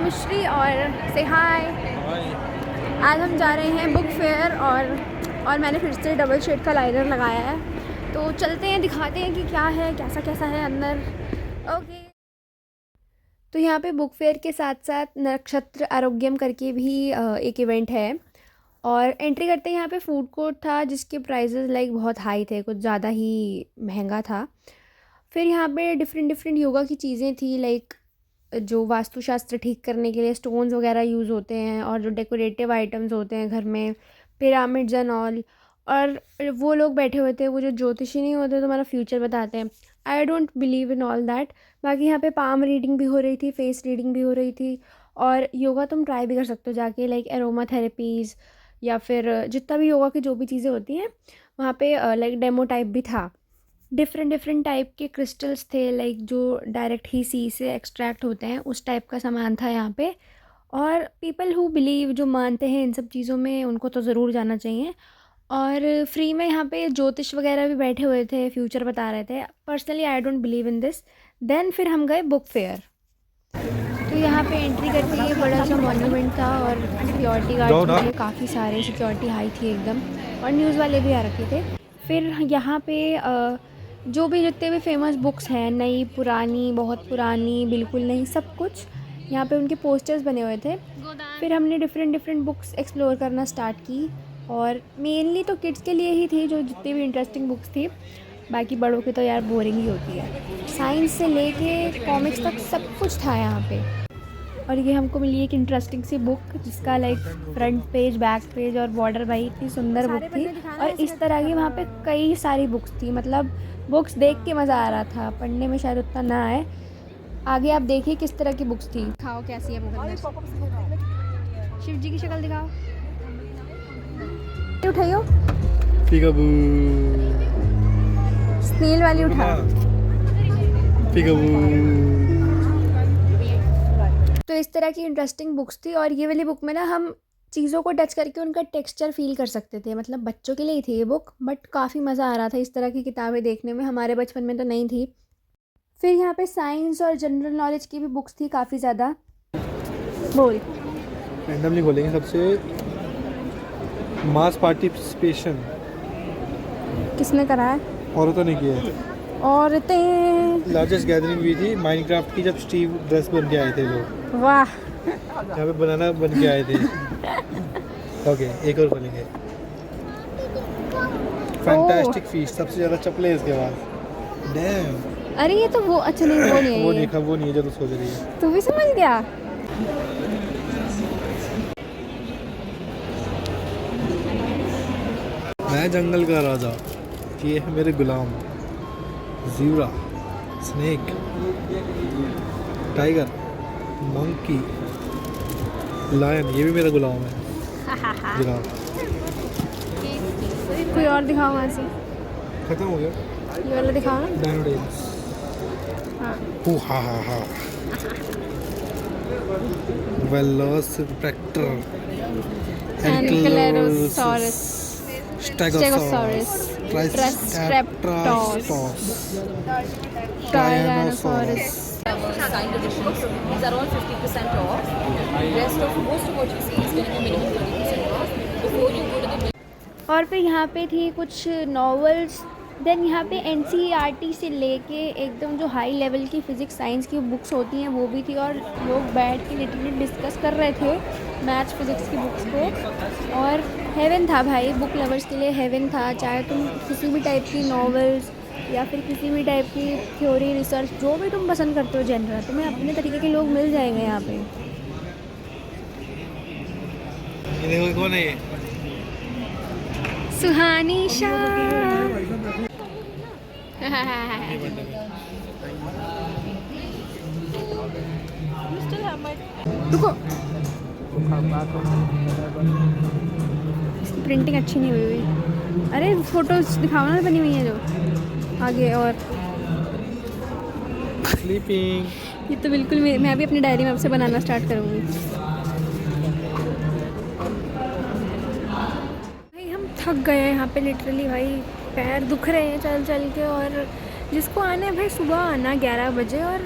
अनुश्री और से हाय। आज हम जा रहे हैं बुक फेयर और मैंने फिर से डबल शेड का लाइनर लगाया है, तो चलते हैं दिखाते हैं कि क्या है, कैसा है अंदर। ओके, तो यहाँ पे बुक फेयर के साथ साथ नक्षत्र आरोग्यम करके भी एक इवेंट है और एंट्री करते ही यहाँ पे फूड कोर्ट था जिसके प्राइजेस लाइक बहुत हाई थे, कुछ ज़्यादा ही महंगा था। फिर यहाँ पे डिफरेंट योगा की चीज़ें थी, लाइक जो वास्तुशास्त्र ठीक करने के लिए स्टोन्स वगैरह यूज़ होते हैं और जो डेकोरेटिव आइटम्स होते हैं घर में, पिरामिड्स एंड ऑल। और वो लोग बैठे हुए थे, वो जो ज्योतिषी नहीं होते, तुम्हारा फ्यूचर बताते हैं। आई don't believe in all that. बाकी यहाँ पे पाम रीडिंग भी हो रही थी, फेस रीडिंग भी हो रही थी और योगा तुम ट्राई भी कर सकते हो जाके, लाइक एरोमा थेरेपीज़ या फिर जितना भी योगा की जो भी चीज़ें होती हैं वहाँ पे लाइक डेमो टाइप भी था। डिफरेंट टाइप के क्रिस्टल्स थे, लाइक जो डायरेक्ट ही सी से एक्सट्रैक्ट होते हैं, उस टाइप का सामान था यहाँ पे। और पीपल हु बिलीव, जो मानते हैं इन सब चीज़ों में, उनको तो ज़रूर जाना चाहिए। और फ्री में यहाँ पे ज्योतिष वगैरह भी बैठे हुए थे, फ्यूचर बता रहे थे। Personally I don't believe in this. Then फिर हम गए बुक फेयर। तो यहाँ पे एंट्री करते ही बड़ा सा मॉन्यूमेंट था और सिक्योरिटी गार्ड थे, काफ़ी सारे, सिक्योरिटी हाई थी एकदम, और न्यूज़ वाले भी आ रखे थे। फिर यहाँ पे जो भी जितने भी फेमस बुक्स हैं, नई पुरानी, बहुत पुरानी, बिल्कुल नहीं, सब कुछ यहाँ पे उनके पोस्टर्स बने हुए थे। फिर हमने डिफरेंट बुक्स एक्सप्लोर करना स्टार्ट की और मेनली तो किड्स के लिए ही थी, जो जितनी भी इंटरेस्टिंग बुक्स थी। बाकी बड़ों की तो यार बोरिंग ही होती है। साइंस से लेके कॉमिक्स तक सब कुछ था यहाँ पे। और ये हमको मिली एक इंटरेस्टिंग सी बुक जिसका like front page, back page और बॉर्डर भाई इतनी सुंदर बुक थी। और इस तरह की वहाँ पे कई सारी बुक्स थी, मतलब बुक्स देख के मज़ा आ रहा था, पढ़ने में शायद उतना ना आए। आगे आप देखिए किस तरह की बुक्स थी। दिखाओ कैसी है बुक अंदर। शिव जी की शक्ल दिखाओ, उठाइयो। स्नेल वाली उठा। तो इस तरह की इंटरेस्टिंग बुक्स थी। और ये वाली बुक में ना हम चीज़ों को टच करके उनका टेक्सचर फील कर सकते थे, मतलब बच्चों के लिए ही थी ये बुक, बट काफ़ी मज़ा आ रहा था इस तरह की किताबें देखने में। हमारे बचपन में तो नहीं थी। फिर यहाँ पे साइंस और जनरल नॉलेज की भी बुक्स थी काफ़ी ज़्यादा। बोल, रैंडमली बोलेंगे। सबसे मास पार्टिसिपेशन किसने करा है? औरतों ने किया है। औरतें। लार्जेस्ट गैदरिंग हुई थी माइनक्राफ्ट की, जब स्टीव ड्रेस बन के आए थे लोग। वाह, यहाँ पे बनाना बन के आए थे। ओके, एक और बोलेंगे। फैंटास्टिक फीस्ट, सबसे ज़्यादा चप्पलें इसके बाद। डैम। अरे ये तो वो, अच्छा नहीं, वो नहीं है। वो ये नहीं, वो नहीं है जो तू सोच रही है। तू भी समझ गया। मैं जंगल का राजा, ये है मेरे गुलाम। Zebra, snake, tiger, monkey, lion, ये भी मेरा गुलाम है। जिराफ। कोई और दिखाओ वहाँ से। खत्म हो गया। ये वाला दिखाओ ना। डायनोडेल्स। हा। Velociraptor, ankylosaurus, stegosaurus, triceratops, tyrannosaurus. Signed editions. These are all 50% off. Rest of most of what you see is going to be minimum 20% off. Before you go to the और फिर यहाँ पे थी कुछ नॉवेल्स। देन यहाँ पे NCERT से लेके एकदम जो हाई लेवल की फ़िज़िक्स साइंस की बुक्स होती हैं वो भी थी। और लोग बैठ के लिटरली डिस्कस कर रहे थे मैथ्स फिज़िक्स की बुक्स को। और हेवन था भाई, बुक लवर्स के लिए हेवन था। चाहे तुम किसी भी टाइप की नॉवेल्स या फिर किसी भी टाइप की थ्योरी, रिसर्च, जो भी तुम पसंद करते हो जनरल, तुम्हें अपने तरीके के लोग मिल जाएंगे यहाँ पे। ये देखो कौन है ये? सुहानी शाह। रुको, इसकी प्रिंटिंग अच्छी नहीं हुई। अरे फोटोज दिखाओ ना बनी हुई है जो आगे। और स्लीपिंग। ये तो बिल्कुल मैं भी अपनी डायरी में अब से बनाना स्टार्ट करूँगी। भाई हम थक गए हैं यहाँ पे लिटरली, भाई पैर दुख रहे हैं चल चल के। और जिसको आना है भाई सुबह आना 11 बजे, और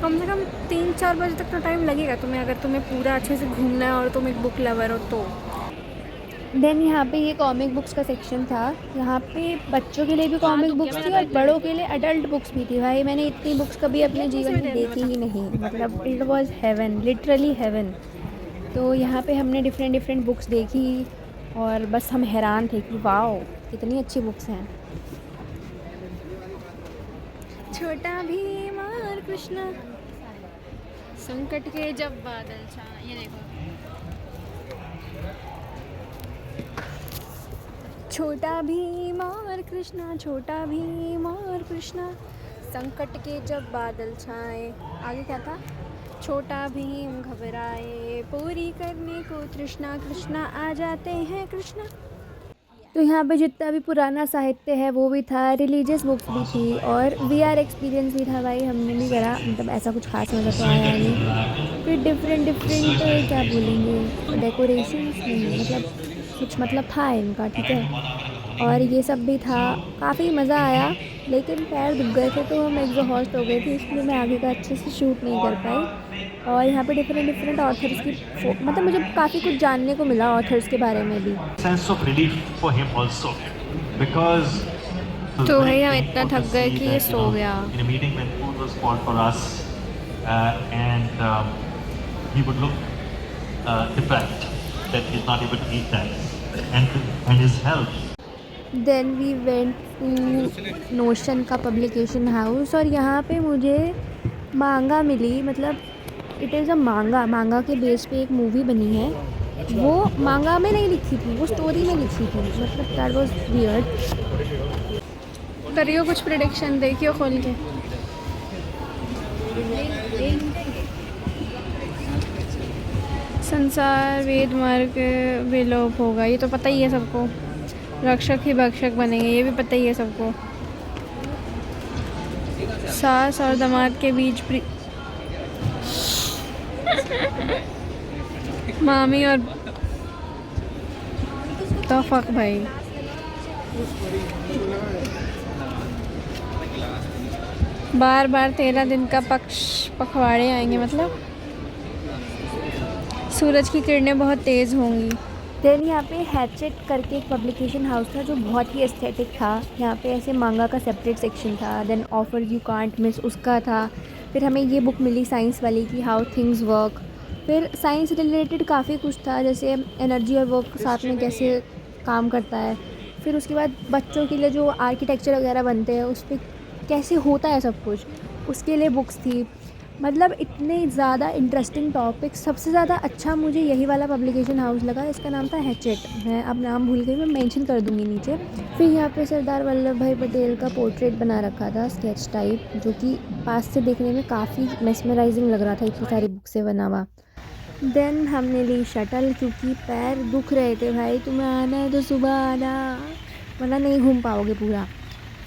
कम से कम 3-4 बजे तक तो टाइम लगेगा तुम्हें, अगर तुम्हें पूरा अच्छे से घूमना है और तुम एक बुक लवर हो तो। देन यहाँ पे ये कॉमिक बुक्स का सेक्शन था। यहाँ पे बच्चों के लिए भी कॉमिक बुक्स थी और बड़ों के लिए अडल्ट बुक्स भी थी। भाई मैंने इतनी बुक्स कभी अपने जीवन में देखी ही नहीं, मतलब it was heaven, literally heaven. तो यहाँ पे हमने डिफरेंट बुक्स देखी और बस हम हैरान थे कि वाओ कितनी अच्छी बुक्स हैं। छोटा भीम और कृष्णा, संकट के जब बादल छाए, ये देखो छोटा भीम और कृष्णा, छोटा भीम और कृष्णा, संकट के जब बादल छाए। आगे क्या था? छोटा भीम घबराए, पूरी करने को तृष्णा, कृष्णा आ जाते हैं कृष्णा। तो यहाँ पे जितना भी पुराना साहित्य है वो भी था, रिलीजियस बुक्स भी थी और VR एक्सपीरियंस भी था। भाई हमने भी करा, मतलब ऐसा कुछ खास मज़ा तो आया नहीं। फिर डिफरेंट क्या बोलेंगे, डेकोरेशंस नहीं, मतलब कुछ था इनका, ठीक है। और ये सब भी था, काफ़ी मज़ा आया, लेकिन पैर दुख गए थे तो हम एग्जॉस्ट हो गए थे, इसलिए मैं आगे का अच्छे से शूट नहीं कर पाई। और यहाँ पे डिफरेंट ऑथर्स की मतलब मुझे काफ़ी कुछ जानने को मिला ऑथर्स के बारे में भी। Sense of relief for him also, because तो भाई हम इतना थक गए कि ये सो गया। in a meeting when food was called for us, and he would look depressed that he's not able to eat that, and his health. Then we went to Notion का पब्लिकेशन हाउस और यहाँ पे मुझे मांगा मिली, मतलब it is a मांगा के base पे एक मूवी बनी है। वो मांगा में नहीं लिखी थी, वो स्टोरी में लिखी थी, मतलब दैट वाज वियर्ड। करियो कुछ प्रेडिक्शन, देखियो खोल के। संसार वेद मार्ग विलोप होगा, ये तो पता ही है सबको। रक्षक ही भक्षक बनेंगे, ये भी पता ही है सबको। सास और दामाद के बीच मामी और तो फक भाई। बार 13 दिन का पखवाड़े आएंगे, मतलब सूरज की किरणें बहुत तेज़ होंगी। देन यहाँ पे हैचेट करके एक पब्लिकेशन हाउस था जो बहुत ही एस्थेटिक था। यहाँ पे ऐसे मांगा का सेपरेट सेक्शन था। Then offers you can't miss उसका था। फिर हमें ये बुक मिली साइंस वाली की, हाउ थिंग्स वर्क। फिर साइंस रिलेटेड काफ़ी कुछ था, जैसे एनर्जी और वर्क साथ में कैसे काम करता है। फिर उसके बाद बच्चों के लिए जो आर्किटेक्चर वगैरह बनते हैं उस पर कैसे होता है सब कुछ, उसके लिए बुक्स थी। मतलब इतने ज़्यादा इंटरेस्टिंग टॉपिक। सबसे ज़्यादा अच्छा मुझे यही वाला पब्लिकेशन हाउस लगा, इसका नाम था हैचेट। मैं अब नाम भूल गई, मैं मेंशन कर दूँगी नीचे। फिर यहाँ पे सरदार वल्लभ भाई पटेल का पोर्ट्रेट बना रखा था, स्केच टाइप, जो कि पास से देखने में काफ़ी मेस्मराइजिंग लग रहा था, इतनी सारी बुक से बना हुआ। देन हमने ली शटल, क्योंकि पैर दुख रहे थे। भाई तुम्हें आना है तो सुबह आना, वरना नहीं घूम पाओगे पूरा।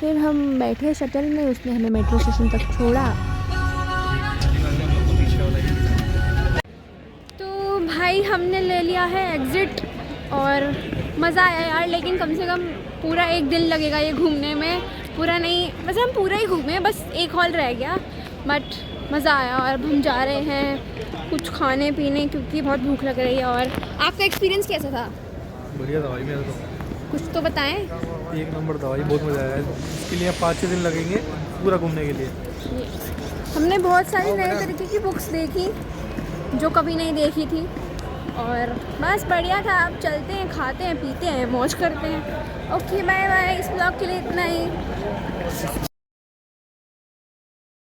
फिर हम बैठे शटल में, उसने हमें मेट्रो स्टेशन तक छोड़ा। तो भाई हमने ले लिया है एग्ज़िट और मज़ा आया यार, लेकिन कम से कम पूरा एक दिन लगेगा ये घूमने में। पूरा नहीं, वैसे हम पूरा ही घूमे, बस एक हॉल रह गया, बट मज़ा आया। और अब हम जा रहे हैं कुछ खाने पीने, क्योंकि बहुत भूख लग रही है। और आपका एक्सपीरियंस कैसा था? बढ़िया था भाई, मेरा तो कुछ तो बताएं। एक नंबर था भाई, बहुत मज़ा आया। इसके लिए 5-6 दिन लगेंगे पूरा घूमने के लिए। हमने बहुत सारी नए तरीके की बुक्स देखी जो कभी नहीं देखी थी, और बस बढ़िया था। अब चलते हैं, खाते हैं, पीते हैं, मौज करते हैं। Okay bye bye. इस ब्लॉग के लिए इतना ही।